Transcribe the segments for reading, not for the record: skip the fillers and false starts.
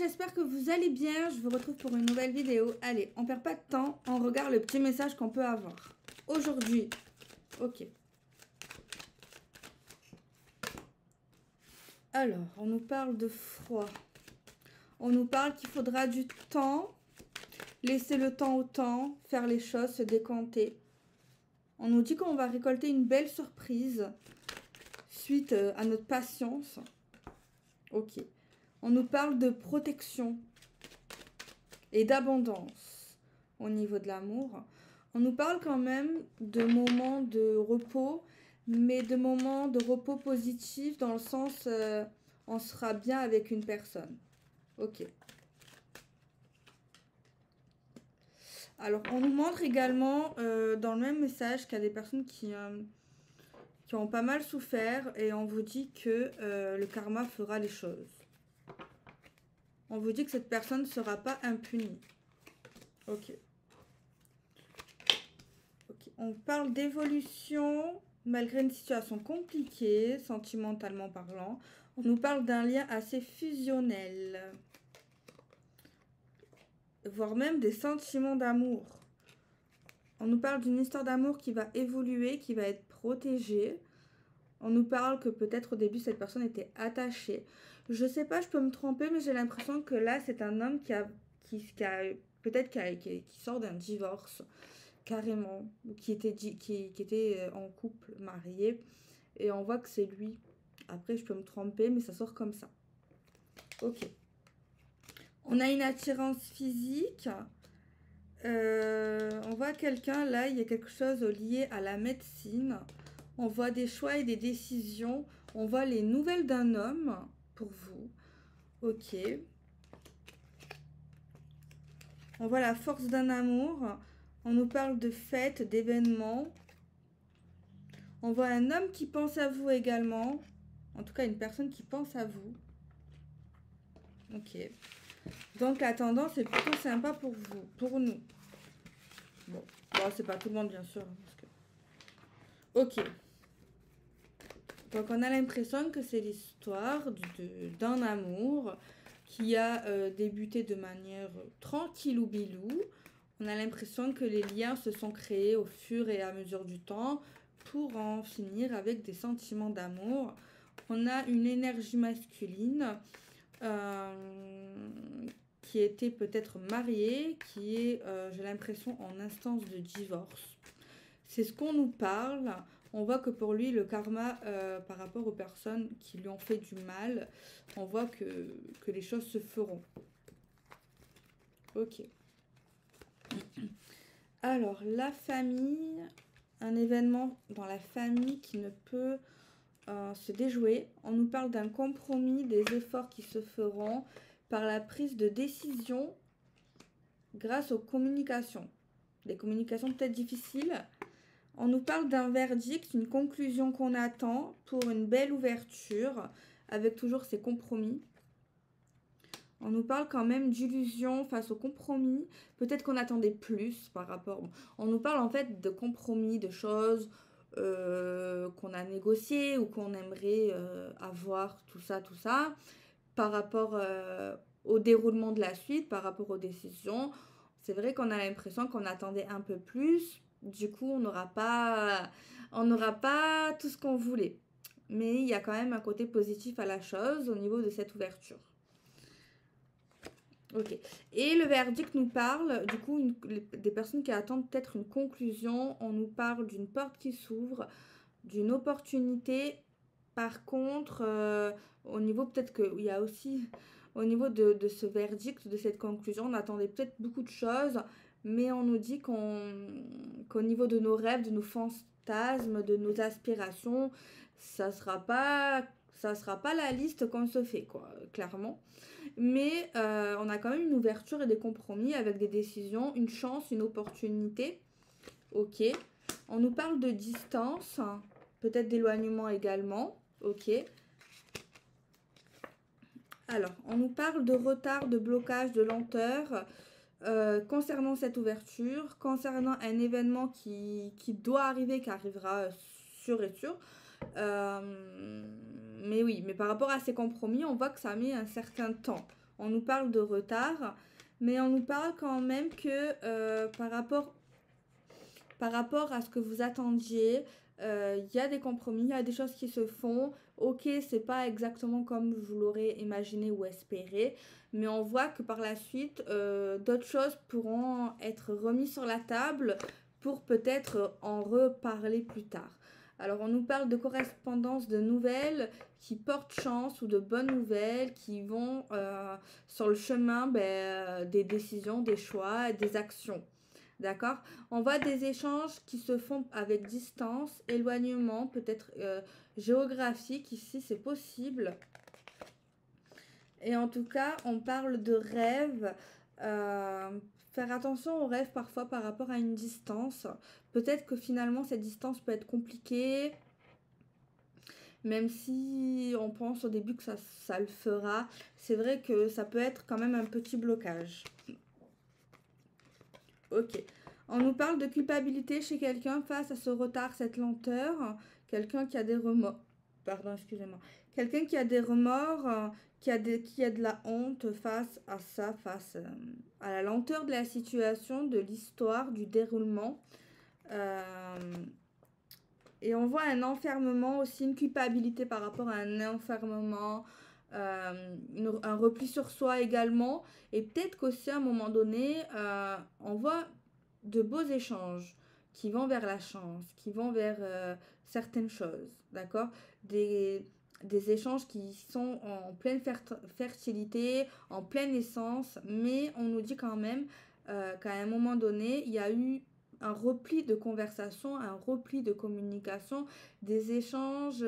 j'espère que vous allez bien. Je vous retrouve pour une nouvelle vidéo. Allez, on perd pas de temps, on regarde le petit message qu'on peut avoir. Aujourd'hui, ok. Alors, on nous parle de froid. On nous parle qu'il faudra du temps, laisser le temps au temps, faire les choses, se décanter. On nous dit qu'on va récolter une belle surprise suite à notre patience. Ok. On nous parle de protection et d'abondance au niveau de l'amour. On nous parle quand même de moments de repos, mais de moments de repos positifs dans le sens on sera bien avec une personne. Ok. Alors, on nous montre également dans le même message qu'il y a des personnes qui ont pas mal souffert et on vous dit que le karma fera les choses. On vous dit que cette personne ne sera pas impunie. Ok. Ok. On parle d'évolution malgré une situation compliquée, sentimentalement parlant. On nous parle d'un lien assez fusionnel. Voire même des sentiments d'amour. On nous parle d'une histoire d'amour qui va évoluer, qui va être protégée. On nous parle que peut-être au début cette personne était attachée. Je sais pas, je peux me tromper, mais j'ai l'impression que là c'est un homme qui sort d'un divorce carrément, ou qui était en couple, marié, et on voit que c'est lui. Après je peux me tromper, mais ça sort comme ça. Ok. On a une attirance physique. On voit quelqu'un là, il y a quelque chose lié à la médecine. On voit des choix et des décisions. On voit les nouvelles d'un homme pour vous. Ok. On voit la force d'un amour. On nous parle de fêtes, d'événements. On voit un homme qui pense à vous également. En tout cas, une personne qui pense à vous. Ok. Donc, la tendance est plutôt sympa pour vous, pour nous. Bon, c'est pas tout le monde, bien sûr. Parce que... Ok. Donc, on a l'impression que c'est l'histoire d'un amour qui a débuté de manière tranquille ou bilou. On a l'impression que les liens se sont créés au fur et à mesure du temps pour en finir avec des sentiments d'amour. On a une énergie masculine qui était peut-être mariée, qui est, j'ai l'impression, en instance de divorce. C'est ce qu'on nous parle. On voit que pour lui, le karma, par rapport aux personnes qui lui ont fait du mal, on voit que les choses se feront. Ok. Alors, la famille, un événement dans la famille qui ne peut se déjouer. On nous parle d'un compromis, des efforts qui se feront par la prise de décision grâce aux communications. Des communications peut-être difficiles. On nous parle d'un verdict, une conclusion qu'on attend pour une belle ouverture, avec toujours ces compromis. On nous parle quand même d'illusion face au compromis. Peut-être qu'on attendait plus par rapport... On nous parle en fait de compromis, de choses qu'on a négociées ou qu'on aimerait avoir, tout ça, par rapport au déroulement de la suite, par rapport aux décisions. C'est vrai qu'on a l'impression qu'on attendait un peu plus. Du coup, on n'aura pas tout ce qu'on voulait. Mais il y a quand même un côté positif à la chose au niveau de cette ouverture. Ok. Et le verdict nous parle, du coup, des personnes qui attendent peut-être une conclusion. On nous parle d'une porte qui s'ouvre, d'une opportunité. Par contre, au niveau peut-être qu'il y a aussi, au niveau de ce verdict, de cette conclusion, on attendait peut-être beaucoup de choses. Mais on nous dit qu'au niveau de nos rêves, de nos fantasmes, de nos aspirations, ça sera pas la liste qu'on se fait, quoi, clairement. Mais on a quand même une ouverture et des compromis avec des décisions, une chance, une opportunité. Ok. On nous parle de distance, peut-être d'éloignement également. Ok. Alors, on nous parle de retard, de blocage, de lenteur. Concernant cette ouverture, concernant un événement qui doit arriver, qui arrivera sûr et sûr. Mais oui, mais par rapport à ces compromis, on voit que ça met un certain temps. on nous parle de retard, mais on nous parle quand même que par rapport à ce que vous attendiez, il y a des compromis, il y a des choses qui se font. Ok, c'est pas exactement comme vous l'aurez imaginé ou espéré, mais on voit que par la suite, d'autres choses pourront être remises sur la table pour peut-être en reparler plus tard. Alors, on nous parle de correspondance de nouvelles qui portent chance ou de bonnes nouvelles qui vont sur le chemin des décisions, des choix, des actions. D'accord? On voit des échanges qui se font avec distance, éloignement, peut-être géographique. Ici, c'est possible. Et en tout cas, on parle de rêves. Faire attention aux rêves parfois par rapport à une distance. Peut-être que finalement, cette distance peut être compliquée. Même si on pense au début que ça le fera. C'est vrai que ça peut être quand même un petit blocage. Ok. On nous parle de culpabilité chez quelqu'un face à ce retard, cette lenteur. Quelqu'un qui a des remords. Pardon, excusez-moi. Quelqu'un qui a des remords, qui a de la honte face à ça, face à la lenteur de la situation, de l'histoire, du déroulement. Et on voit un enfermement aussi, une culpabilité par rapport à un enfermement, un repli sur soi également. Et peut-être qu'aussi à un moment donné, on voit de beaux échanges qui vont vers la chance, qui vont vers certaines choses, d'accord? Des échanges qui sont en pleine fertilité, en pleine essence, mais on nous dit quand même qu'à un moment donné, il y a eu un repli de conversation, un repli de communication, des échanges.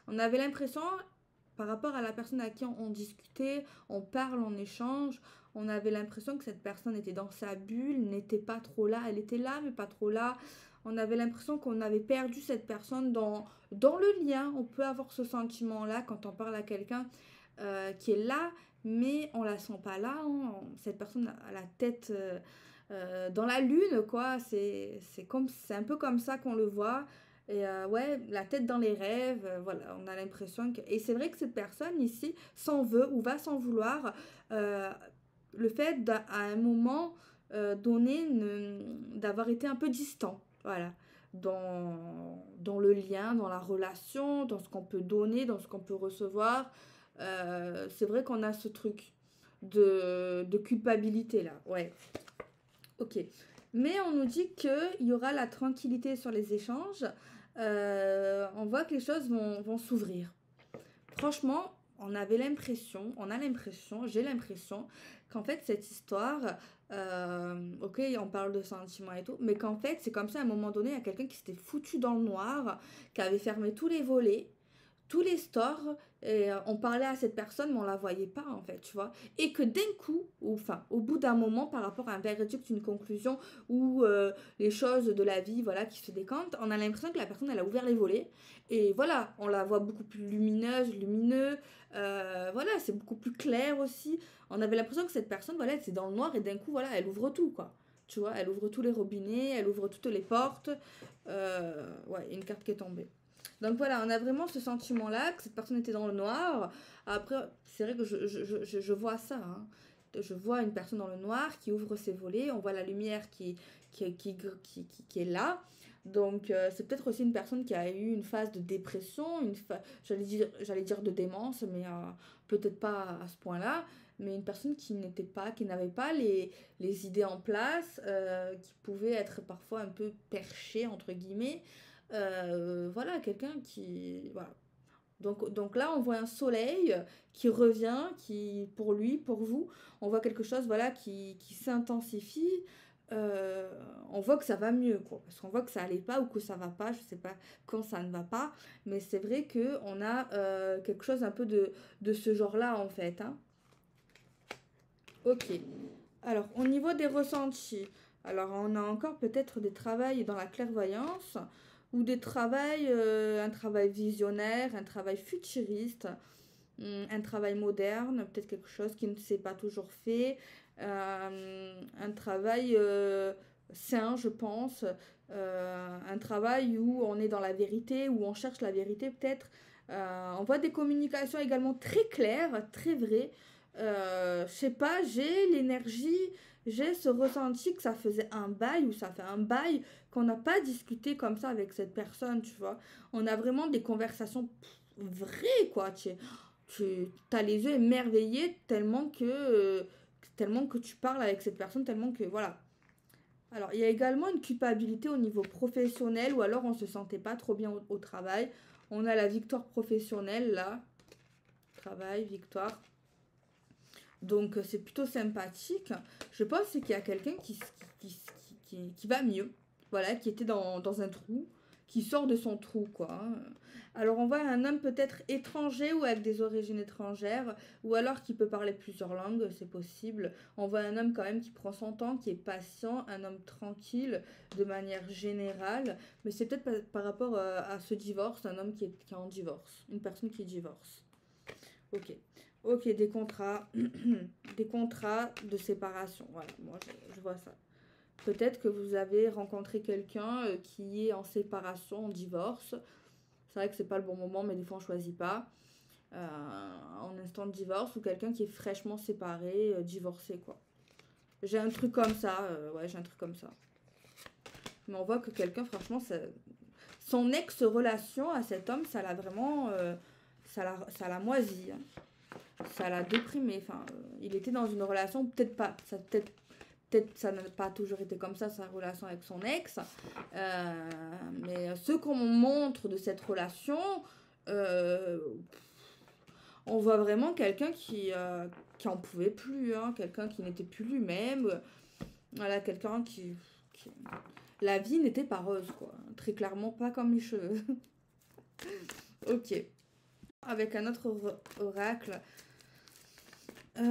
On avait l'impression, par rapport à la personne à qui on discutait, on parle, on échange, on avait l'impression que cette personne était dans sa bulle, n'était pas trop là. Elle était là, mais pas trop là. On avait l'impression qu'on avait perdu cette personne dans le lien. On peut avoir ce sentiment-là quand on parle à quelqu'un qui est là, mais on la sent pas là. Hein. Cette personne a la tête dans la lune, quoi. C'est un peu comme ça qu'on le voit. Et ouais, la tête dans les rêves, voilà, on a l'impression que... Et c'est vrai que cette personne ici s'en veut ou va s'en vouloir. Le fait à un moment donné d'avoir été un peu distant, voilà, dans le lien, dans la relation, dans ce qu'on peut donner, dans ce qu'on peut recevoir. C'est vrai qu'on a ce truc de culpabilité là, ouais. Ok. Mais on nous dit qu'il y aura la tranquillité sur les échanges. On voit que les choses vont s'ouvrir. Franchement, on a l'impression, j'ai l'impression qu'en fait, cette histoire, ok, on parle de sentiments et tout, mais qu'en fait, c'est comme ça, à un moment donné, il y a quelqu'un qui s'était foutu dans le noir, qui avait fermé tous les volets, tous les stores, et on parlait à cette personne, mais on la voyait pas, en fait, tu vois. Et que d'un coup, enfin, au bout d'un moment, par rapport à un verdict, une conclusion, ou les choses de la vie, voilà, qui se décantent, on a l'impression que la personne, elle a ouvert les volets, et voilà, on la voit beaucoup plus lumineux, voilà, c'est beaucoup plus clair aussi. On avait l'impression que cette personne, voilà, elle était dans le noir, et d'un coup, voilà, elle ouvre tout, quoi. Tu vois, elle ouvre tous les robinets, elle ouvre toutes les portes. Ouais, une carte qui est tombée. Donc voilà, on a vraiment ce sentiment-là, que cette personne était dans le noir. Après, c'est vrai que je vois ça. Hein. Je vois une personne dans le noir qui ouvre ses volets, on voit la lumière qui est là. Donc c'est peut-être aussi une personne qui a eu une phase de dépression, j'allais dire de démence, mais peut-être pas à ce point-là. Mais une personne qui n'avait pas les idées en place, qui pouvait être parfois un peu perché, entre guillemets. Voilà, quelqu'un qui... Voilà. Donc là, on voit un soleil qui revient, qui, pour lui, pour vous, on voit quelque chose voilà, qui s'intensifie. On voit que ça va mieux, quoi. Parce qu'on voit que ça allait pas ou que ça va pas, je sais pas quand ça ne va pas. Mais c'est vrai qu'on a quelque chose un peu de ce genre-là, en fait. Hein. Ok. Alors, au niveau des ressentis, alors on a encore peut-être des travails dans la clairvoyance ou un travail visionnaire, un travail futuriste, un travail moderne, peut-être quelque chose qui ne s'est pas toujours fait, un travail sain, je pense, un travail où on est dans la vérité, où on cherche la vérité peut-être. On voit des communications également très claires, très vraies, Je sais pas, j'ai l'énergie, j'ai ce ressenti que ça faisait un bail ou ça fait un bail qu'on n'a pas discuté comme ça avec cette personne, tu vois. On a vraiment des conversations vraies, quoi. Tu as les yeux émerveillés tellement que tu parles avec cette personne, tellement que, voilà. Alors, il y a également une culpabilité au niveau professionnel ou alors on se sentait pas trop bien au travail. On a la victoire professionnelle, là. Travail, victoire. Donc c'est plutôt sympathique. Je pense qu'il y a quelqu'un qui va mieux. Voilà, qui était dans un trou, qui sort de son trou, quoi. Alors on voit un homme peut-être étranger ou avec des origines étrangères, ou alors qui peut parler plusieurs langues, c'est possible. On voit un homme quand même qui prend son temps, qui est patient, un homme tranquille de manière générale. Mais c'est peut-être par rapport à ce divorce, un homme qui est en divorce, une personne qui divorce. Ok. Ok, des contrats, des contrats de séparation. Voilà, moi je vois ça. Peut-être que vous avez rencontré quelqu'un qui est en séparation, en divorce. C'est vrai que c'est pas le bon moment, mais des fois on choisit pas. En instant de divorce ou quelqu'un qui est fraîchement séparé, divorcé quoi. J'ai un truc comme ça, ouais, j'ai un truc comme ça. Mais on voit que quelqu'un, franchement, son ex-relation à cet homme, ça l'a vraiment, ça l'a moisi, hein. Ça l'a déprimé. Enfin, il était dans une relation, peut-être pas, peut-être ça n'a pas toujours été comme ça, sa relation avec son ex. Mais ce qu'on montre de cette relation, euh, on voit vraiment quelqu'un qui en pouvait plus, hein, quelqu'un qui n'était plus lui-même. Voilà, quelqu'un qui... La vie n'était pas rose, quoi. Très clairement, pas comme les cheveux. Ok. Avec un autre oracle.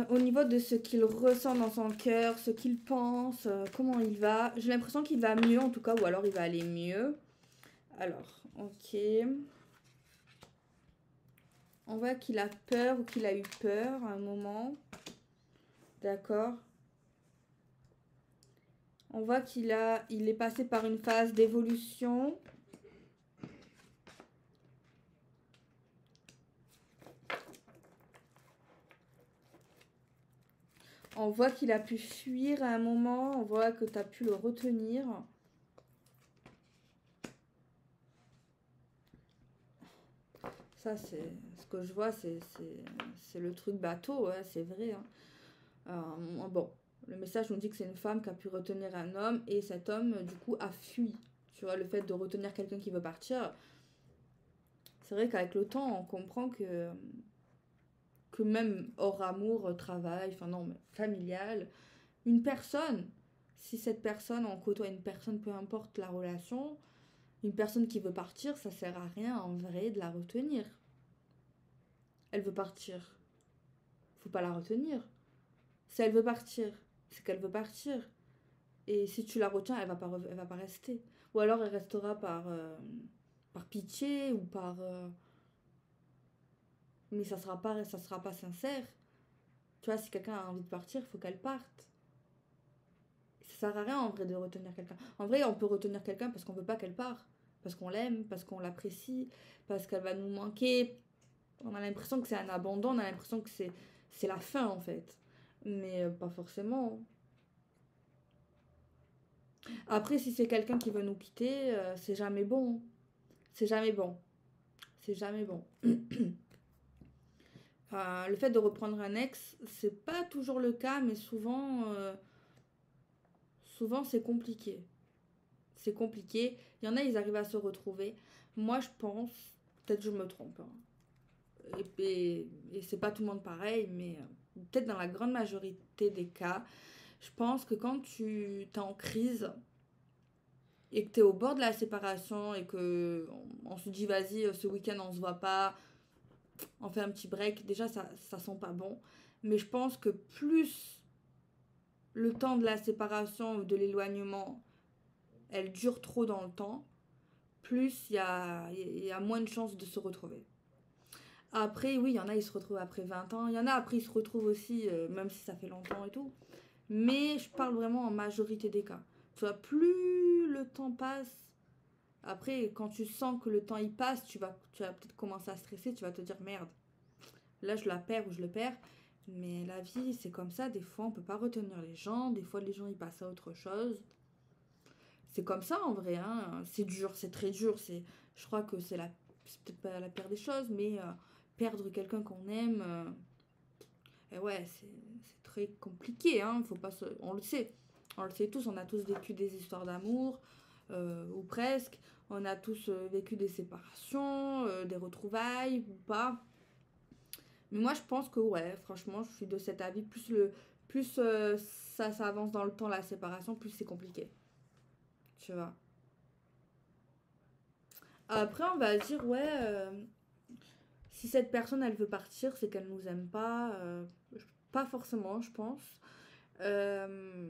Au niveau de ce qu'il ressent dans son cœur, ce qu'il pense, comment il va. J'ai l'impression qu'il va mieux en tout cas, ou alors il va aller mieux. Alors, ok. On voit qu'il a peur ou qu'il a eu peur à un moment. D'accord. On voit il est passé par une phase d'évolution. On voit qu'il a pu fuir à un moment. On voit que tu as pu le retenir. Ça, c'est ce que je vois, c'est le truc bateau, ouais, c'est vrai, hein. Bon, le message nous dit que c'est une femme qui a pu retenir un homme et cet homme, du coup, a fui. Tu vois, le fait de retenir quelqu'un qui veut partir, c'est vrai qu'avec le temps, on comprend que même hors amour, travail, enfin non, mais familial, une personne, si cette personne, on côtoie une personne, peu importe la relation, une personne qui veut partir, ça sert à rien en vrai de la retenir. Elle veut partir. Faut pas la retenir. Si elle veut partir, c'est qu'elle veut partir. Et si tu la retiens, elle va pas rester. Ou alors elle restera par pitié ou par... mais ça sera pas sincère. Tu vois, si quelqu'un a envie de partir, il faut qu'elle parte. Ça sert à rien en vrai de retenir quelqu'un. En vrai, on peut retenir quelqu'un parce qu'on veut pas qu'elle parte. Parce qu'on l'aime, parce qu'on l'apprécie, parce qu'elle va nous manquer. On a l'impression que c'est un abandon, on a l'impression que c'est la fin en fait. Mais pas forcément. Après, si c'est quelqu'un qui veut nous quitter, c'est jamais bon. C'est jamais bon. C'est jamais bon. Le fait de reprendre un ex, c'est pas toujours le cas, mais souvent c'est compliqué. C'est compliqué. Il y en a, ils arrivent à se retrouver. Moi, je pense, peut-être je me trompe, hein. Et c'est pas tout le monde pareil, mais peut-être dans la grande majorité des cas, je pense que quand tu es en crise et que tu es au bord de la séparation et que on se dit vas-y, ce week-end on se voit pas, on fait un petit break, déjà ça sent pas bon. Mais je pense que plus le temps de la séparation ou de l'éloignement, elle dure trop dans le temps, plus il y a moins de chances de se retrouver. Après, oui, il y en a, ils se retrouvent après 20 ans. Il y en a, après, ils se retrouvent aussi, même si ça fait longtemps et tout. Mais je parle vraiment en majorité des cas. Tu vois, plus le temps passe, après, quand tu sens que le temps il passe, tu vas peut-être commencer à stresser, tu vas te dire merde, là je la perds ou je le perds. Mais la vie, c'est comme ça. Des fois, on peut pas retenir les gens. Des fois, les gens, ils passent à autre chose. C'est comme ça, en vrai. Hein. C'est dur, c'est très dur. Je crois que c'est peut-être pas la pire des choses, mais perdre quelqu'un qu'on aime, et ouais, c'est très compliqué. Hein. Faut pas on le sait. On le sait tous. On a tous vécu des histoires d'amour, ou presque. On a tous vécu des séparations, des retrouvailles, ou pas. Mais moi, je pense que, ouais, franchement, je suis de cet avis. Plus ça avance dans le temps, la séparation, plus c'est compliqué. Tu vois. Après, on va dire, ouais, si cette personne, elle veut partir, c'est qu'elle nous aime pas. Pas forcément, je pense. Euh,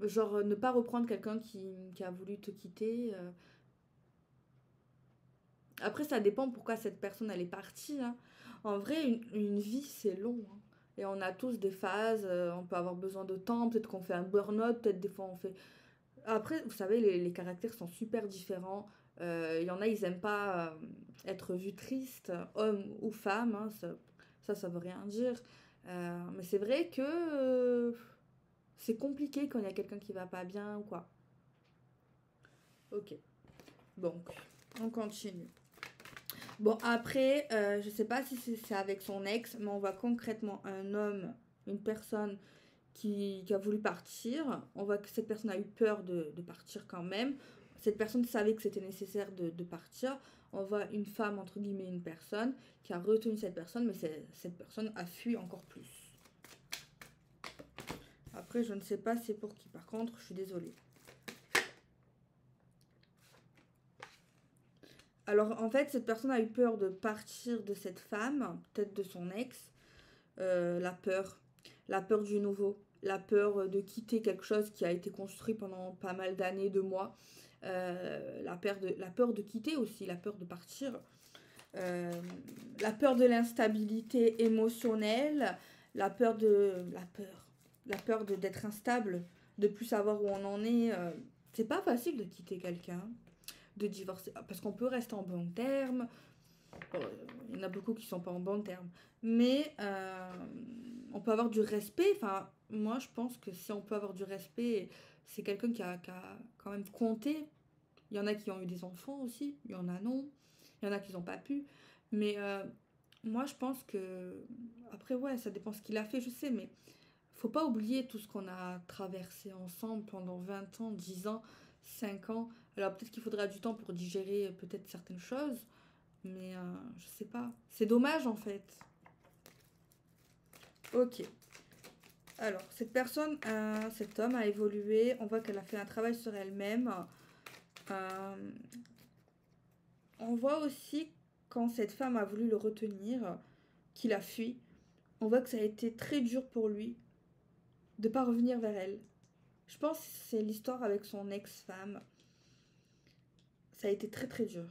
genre, ne pas reprendre quelqu'un qui a voulu te quitter. Après, ça dépend pourquoi cette personne, elle est partie. Hein. En vrai, une vie, c'est long. Hein. Et on a tous des phases. On peut avoir besoin de temps. Peut-être qu'on fait un burn-out. Peut-être des fois, on fait. Après, vous savez, les caractères sont super différents. Il y en a, ils aiment pas être vus tristes, homme ou femme. Hein, ça veut rien dire. Mais c'est vrai que c'est compliqué quand il y a quelqu'un qui va pas bien ou quoi. Ok. Donc, on continue. Bon, après, je sais pas si c'est avec son ex, mais on voit concrètement un homme, une personne qui a voulu partir. On voit que cette personne a eu peur de partir quand même. Cette personne savait que c'était nécessaire de partir. On voit une femme, entre guillemets, une personne, qui a retenu cette personne, mais cette personne a fui encore plus. Après, je ne sais pas c'est pour qui. Par contre, je suis désolée. Alors, en fait, cette personne a eu peur de partir de cette femme, peut-être de son ex. La peur. La peur du nouveau. La peur de quitter quelque chose qui a été construit pendant pas mal d'années, de mois. La peur de quitter aussi, la peur de partir. Euh, la peur de l'instabilité émotionnelle. La peur d'être instable, de plus savoir où on en est. C'est pas facile de quitter quelqu'un, de divorcer, parce qu'on peut rester en bon terme. Bon, il y en a beaucoup qui sont pas en bon terme, mais on peut avoir du respect. Enfin, moi, je pense que si on peut avoir du respect, c'est quelqu'un qui a quand même compté. Il y en a qui ont eu des enfants aussi, il y en a non, il y en a qui n'ont pas pu. Mais moi, je pense que après, ouais, ça dépend ce qu'il a fait, je sais, mais faut pas oublier tout ce qu'on a traversé ensemble pendant 20 ans, 10 ans, 5 ans. Alors peut-être qu'il faudra du temps pour digérer peut-être certaines choses, mais je sais pas. C'est dommage en fait. Ok. Alors, cet homme a évolué. On voit qu'elle a fait un travail sur elle-même. Euh, on voit aussi quand cette femme a voulu le retenir, qu'il a fui. On voit que ça a été très dur pour lui de pas revenir vers elle. Je pense que c'est l'histoire avec son ex-femme. Ça a été très très dur.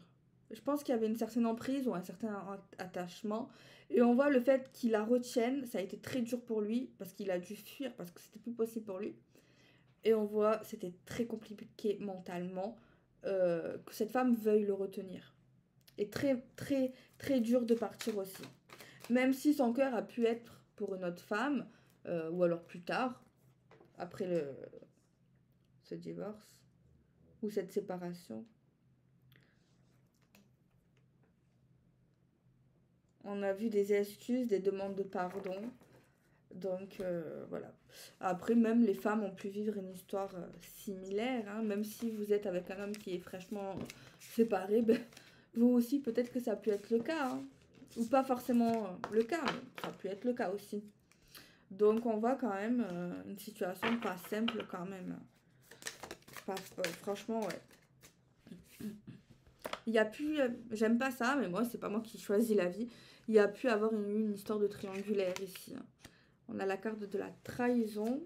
Je pense qu'il y avait une certaine emprise ou un certain attachement. Et on voit le fait qu'il la retienne, ça a été très dur pour lui parce qu'il a dû fuir parce que c'était plus possible pour lui. Et on voit c'était très compliqué mentalement que cette femme veuille le retenir. Et très très très dur de partir aussi. Même si son cœur a pu être pour une autre femme, ou alors plus tard, après ce divorce ou cette séparation. On a vu des excuses, des demandes de pardon. Donc voilà. Après, même les femmes ont pu vivre une histoire similaire. Hein. Même si vous êtes avec un homme qui est fraîchement séparé, ben, vous aussi, peut-être que ça a pu être le cas. Hein. Ou pas forcément le cas, mais ça a pu être le cas aussi. Donc on voit quand même une situation pas simple quand même. Franchement, ouais. Il y a pu, j'aime pas ça, mais moi, c'est pas moi qui choisis la vie. Il y a pu avoir une histoire de triangulaire ici. Hein. On a la carte de la trahison.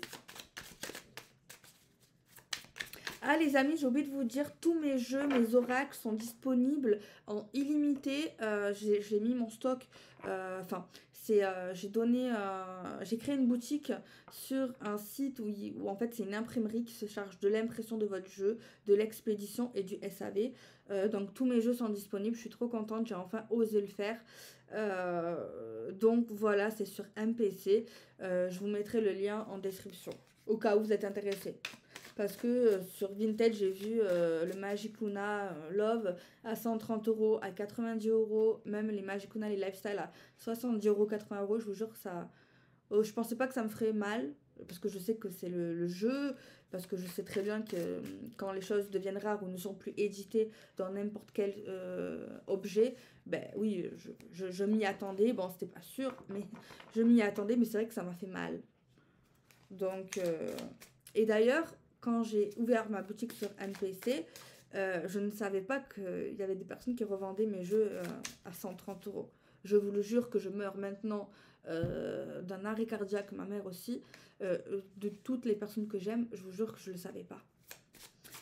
Ah les amis, j'ai oublié de vous dire, tous mes jeux, mes oracles sont disponibles en illimité. J'ai mis mon stock, enfin, j'ai créé une boutique sur un site où en fait c'est une imprimerie qui se charge de l'impression de votre jeu, de l'expédition et du SAV. Donc tous mes jeux sont disponibles, je suis trop contente, j'ai enfin osé le faire. Donc voilà, c'est sur MPC. Je vous mettrai le lien en description au cas où vous êtes intéressé. Parce que sur Vinted, j'ai vu le Magic Luna Love à 130 €, à 90 €, même les Magic Luna, les Lifestyle à 70 €, 80 €. Je vous jure que ça. Je pensais pas que ça me ferait mal, parce que je sais que c'est le jeu, parce que je sais très bien que quand les choses deviennent rares ou ne sont plus éditées dans n'importe quel objet, ben oui, je m'y attendais. Bon, c'était pas sûr, mais je m'y attendais, mais c'est vrai que ça m'a fait mal. Donc, et d'ailleurs, quand j'ai ouvert ma boutique sur MPC, je ne savais pas qu'il y avait des personnes qui revendaient mes jeux à 130 €. Je vous le jure que je meurs maintenant d'un arrêt cardiaque, ma mère aussi. De toutes les personnes que j'aime, je vous jure que je ne le savais pas.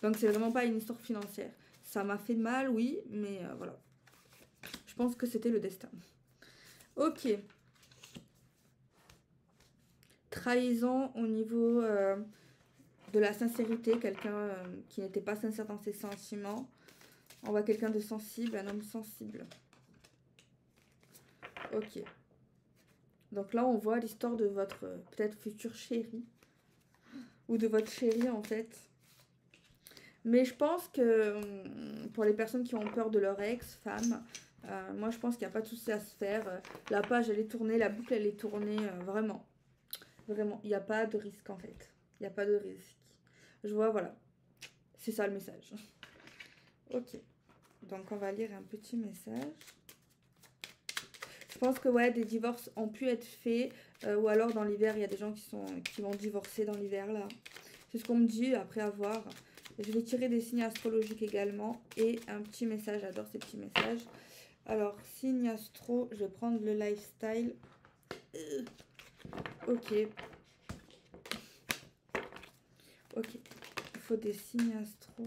Donc c'est vraiment pas une histoire financière. Ça m'a fait mal, oui, mais voilà. Je pense que c'était le destin. Ok. Trahison au niveau de la sincérité, quelqu'un qui n'était pas sincère dans ses sentiments. On voit quelqu'un de sensible, un homme sensible. Ok. Donc là, on voit l'histoire de votre peut-être futur chéri. Ou de votre chéri, en fait. Mais je pense que pour les personnes qui ont peur de leur ex-femme, moi, je pense qu'il n'y a pas de souci à se faire. La page, elle est tournée, la boucle, elle est tournée. Vraiment. Vraiment. Il n'y a pas de risque, en fait. Il n'y a pas de risque. Je vois, voilà. C'est ça le message. Ok. Donc, on va lire un petit message. Je pense que ouais, des divorces ont pu être faits. Ou alors dans l'hiver, il y a des gens qui vont divorcer dans l'hiver là. C'est ce qu'on me dit après avoir. Je vais tirer des signes astrologiques également. Et un petit message, j'adore ces petits messages. Alors, signe astro, je vais prendre le lifestyle. Ok. Ok. Il faut des signes astro.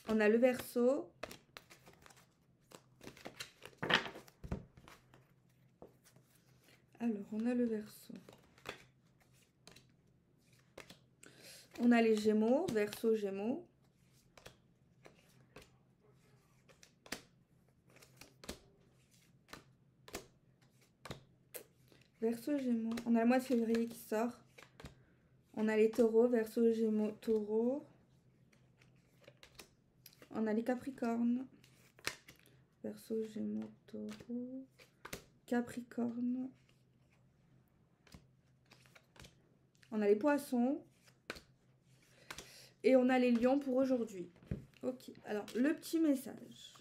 On a le Verseau. Alors, on a le Verseau. On a les Gémeaux, Verseau, Gémeaux. Verseau, Gémeaux. On a le mois de février qui sort. On a les Taureaux, Verseau, Gémeaux, Taureaux. On a les Capricornes. Verseau, Gémeaux, Taureaux. Capricorne. On a les Poissons. Et on a les Lions pour aujourd'hui. Ok, alors le petit message.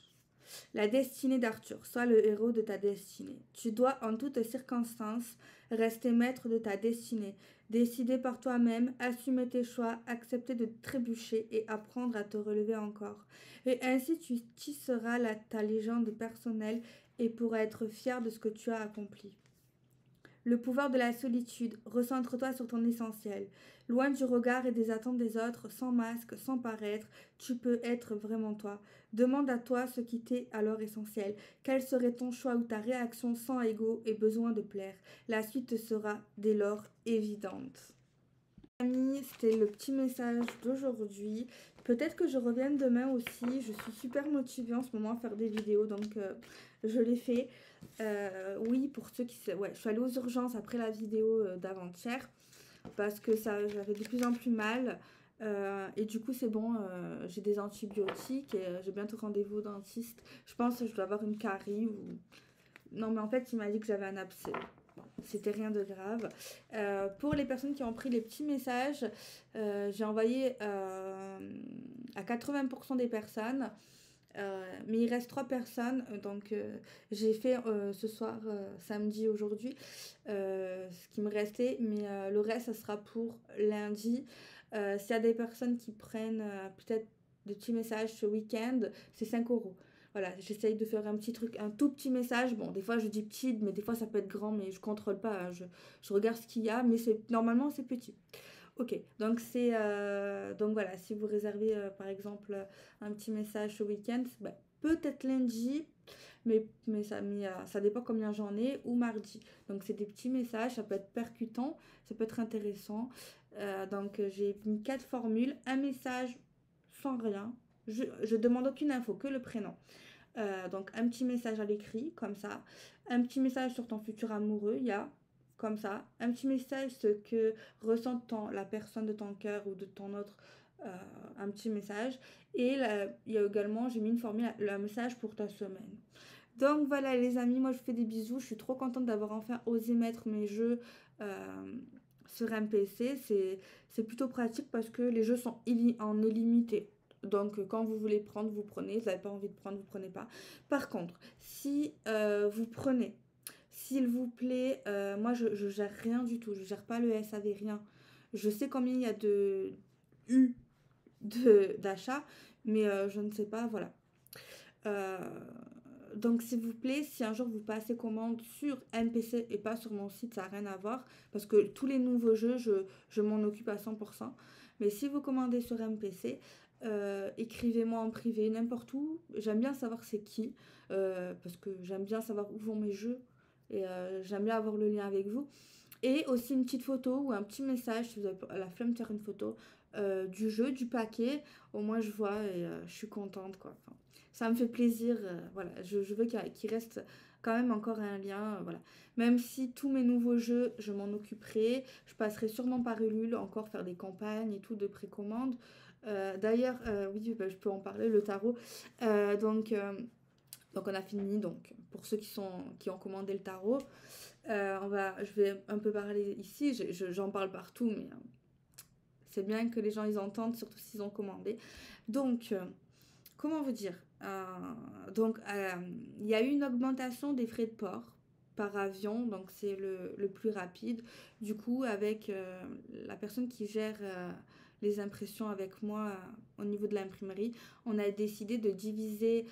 La destinée d'Arthur, sois le héros de ta destinée. Tu dois en toutes circonstances rester maître de ta destinée, décider par toi-même, assumer tes choix, accepter de trébucher et apprendre à te relever encore. Et ainsi tu tisseras ta légende personnelle et pourras être fier de ce que tu as accompli. Le pouvoir de la solitude, recentre-toi sur ton essentiel. Loin du regard et des attentes des autres, sans masque, sans paraître, tu peux être vraiment toi. Demande à toi ce qui t'est alors essentiel. Quel serait ton choix ou ta réaction sans ego et besoin de plaire? La suite te sera dès lors évidente. Amis, c'était le petit message d'aujourd'hui. Peut-être que je revienne demain aussi. Je suis super motivée en ce moment à faire des vidéos, donc je l'ai fait. Oui, pour ceux qui... Ouais, je suis allée aux urgences après la vidéo d'avant-hier parce que j'avais de plus en plus mal. Et du coup, c'est bon, j'ai des antibiotiques et j'ai bientôt rendez-vous au dentiste. Je pense que je dois avoir une carie ou... Non, mais en fait, il m'a dit que j'avais un abcès. Bon, c'était rien de grave. Pour les personnes qui ont pris les petits messages, j'ai envoyé à 80% des personnes. Mais il reste 3 personnes, donc j'ai fait ce soir, samedi, aujourd'hui, ce qui me restait, mais le reste, ça sera pour lundi. S'il y a des personnes qui prennent peut-être des petits messages ce week-end, c'est 5 €. Voilà, j'essaye de faire un petit truc, un tout petit message. Bon, des fois je dis petit, mais des fois ça peut être grand, mais je contrôle pas. Hein. Je regarde ce qu'il y a, mais normalement c'est petit. Ok, donc donc voilà, si vous réservez par exemple un petit message ce week-end, bah, peut-être lundi, ça dépend combien j'en ai, ou mardi. Donc c'est des petits messages, ça peut être percutant, ça peut être intéressant. J'ai mis 4 formules, un message sans rien, je demande aucune info, que le prénom. Donc un petit message à l'écrit, comme ça. Un petit message sur ton futur amoureux, il y a comme ça. Un petit message ce que ressent la personne de ton cœur ou de ton autre. euh, un petit message. Et là, il y a également, j'ai mis une formule, le message pour ta semaine. Donc voilà les amis, moi je vous fais des bisous. Je suis trop contente d'avoir enfin osé mettre mes jeux sur MPC. C'est plutôt pratique parce que les jeux sont en illimité. Donc quand vous voulez prendre, vous prenez. Vous n'avez pas envie de prendre, vous prenez pas. Par contre, si vous prenez, s'il vous plaît, moi je gère rien du tout. Je gère pas le SAV, rien. Je sais combien il y a de U d'achat, mais je ne sais pas, voilà. Euh, donc, s'il vous plaît, si un jour vous passez commande sur MPC et pas sur mon site, ça n'a rien à voir. Parce que tous les nouveaux jeux, je m'en occupe à 100%. Mais si vous commandez sur MPC, écrivez-moi en privé, n'importe où. J'aime bien savoir c'est qui. Parce que j'aime bien savoir où vont mes jeux. Et j'aime bien avoir le lien avec vous. Et aussi une petite photo ou un petit message si vous avez la flemme de faire une photo du jeu, du paquet. Au moins je vois et je suis contente quoi. Enfin, ça me fait plaisir. Voilà, je veux qu'il reste quand même encore un lien. Voilà. Même si tous mes nouveaux jeux, je m'en occuperai. Je passerai sûrement par Ulule, encore faire des campagnes et tout de précommande. D'ailleurs, oui, bah, je peux en parler, le tarot. Donc on a fini. Donc pour ceux qui ont commandé le tarot. Je vais un peu parler ici, j'en parle partout, mais c'est bien que les gens ils entendent, surtout s'ils ont commandé. Donc, comment vous dire il y a eu une augmentation des frais de port par avion, donc c'est le plus rapide. Du coup, avec la personne qui gère les impressions avec moi au niveau de l'imprimerie, on a décidé de diviser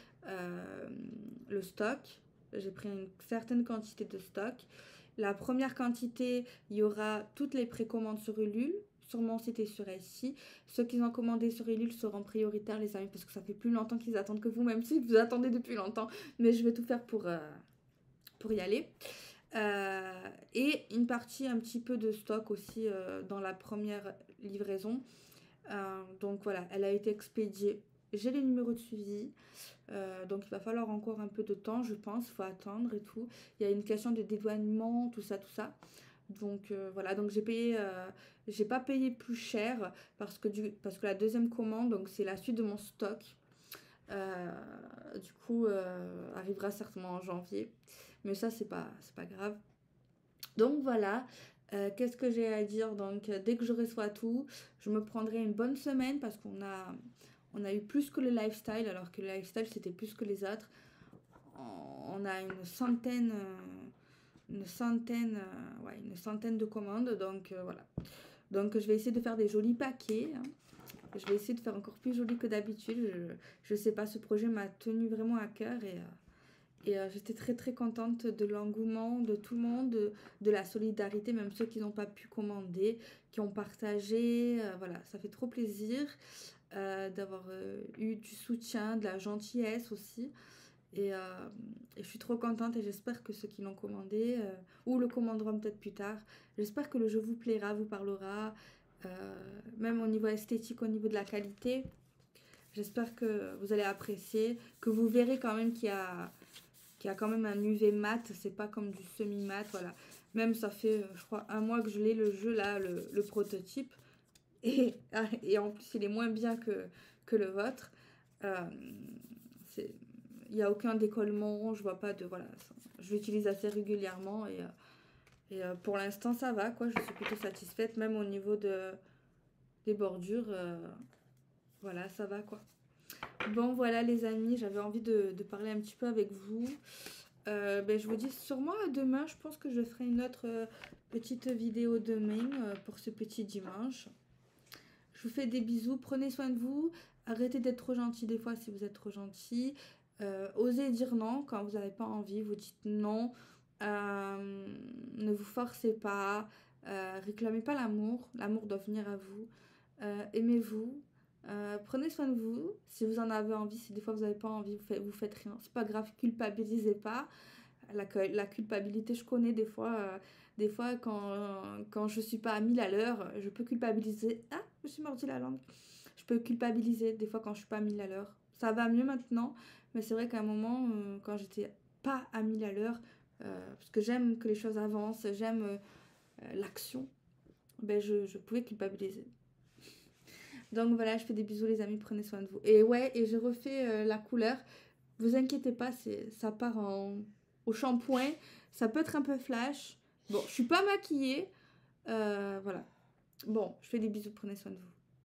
le stock. J'ai pris une certaine quantité de stock. La première quantité, il y aura toutes les précommandes sur Ulule, sur mon site et sur Etsy. Ceux qui ont commandé sur Ulule seront prioritaires, les amis, parce que ça fait plus longtemps qu'ils attendent que vous, même si vous attendez depuis longtemps. Mais je vais tout faire pour y aller. Et une partie, un petit peu de stock aussi dans la première livraison. Donc voilà, elle a été expédiée. J'ai les numéros de suivi. Donc il va falloir encore un peu de temps, je pense. Il faut attendre et tout. Il y a une question de dédouanement, tout ça, tout ça. Donc voilà, donc j'ai pas payé plus cher parce que la deuxième commande, donc c'est la suite de mon stock. Du coup, arrivera certainement en janvier. Mais ça, c'est pas grave. Donc voilà, qu'est-ce que j'ai à dire? Donc dès que je reçois tout, je me prendrai une bonne semaine parce on a eu plus que le lifestyle, alors que le lifestyle c'était plus que les autres. On a une centaine de commandes, donc voilà. Donc je vais essayer de faire des jolis paquets, hein. Je vais essayer de faire encore plus joli que d'habitude. Je sais pas, ce projet m'a tenu vraiment à cœur et j'étais très très contente de l'engouement de tout le monde, de la solidarité, même ceux qui n'ont pas pu commander, qui ont partagé. Voilà, ça fait trop plaisir d'avoir eu du soutien, de la gentillesse aussi. Et je suis trop contente et j'espère que ceux qui l'ont commandé ou le commanderont peut-être plus tard, j'espère que le jeu vous plaira, vous parlera, même au niveau esthétique, au niveau de la qualité. J'espère que vous allez apprécier, que vous verrez quand même qu'il y a quand même un UV mat, c'est pas comme du semi-mat, voilà. Même ça fait, je crois, un mois que je l'ai le jeu là, le prototype. Et en plus, il est moins bien que le vôtre. Euh, il n'y a aucun décollement, je vois pas de... Voilà, je l'utilise assez régulièrement pour l'instant, ça va, quoi. Je suis plutôt satisfaite, même au niveau des bordures. Voilà, ça va, quoi. Bon, voilà, les amis, j'avais envie de parler un petit peu avec vous. Je vous dis sûrement à demain. Je pense que je ferai une autre petite vidéo demain pour ce petit dimanche. Je vous fais des bisous. Prenez soin de vous. Arrêtez d'être trop gentil des fois si vous êtes trop gentil. Osez dire non quand vous n'avez pas envie. Vous dites non. Ne vous forcez pas. Réclamez pas l'amour. L'amour doit venir à vous. Aimez-vous. Prenez soin de vous. Si vous en avez envie, si des fois vous n'avez pas envie, vous faites rien. C'est pas grave, culpabilisez pas. La culpabilité, je connais des fois quand je suis pas à 1000 à l'heure, je peux culpabiliser. Ah, je me suis mordu la langue. Je peux culpabiliser des fois quand je suis pas à 1000 à l'heure. Ça va mieux maintenant, mais c'est vrai qu'à un moment, quand j'étais pas à 1000 à l'heure, parce que j'aime que les choses avancent, j'aime l'action, ben je pouvais culpabiliser. Donc voilà, je fais des bisous les amis, prenez soin de vous. Et ouais, et je refais la couleur. Vous inquiétez pas, ça part au shampoing. Ça peut être un peu flash. Bon, je suis pas maquillée. Voilà. Bon, je fais des bisous, prenez soin de vous.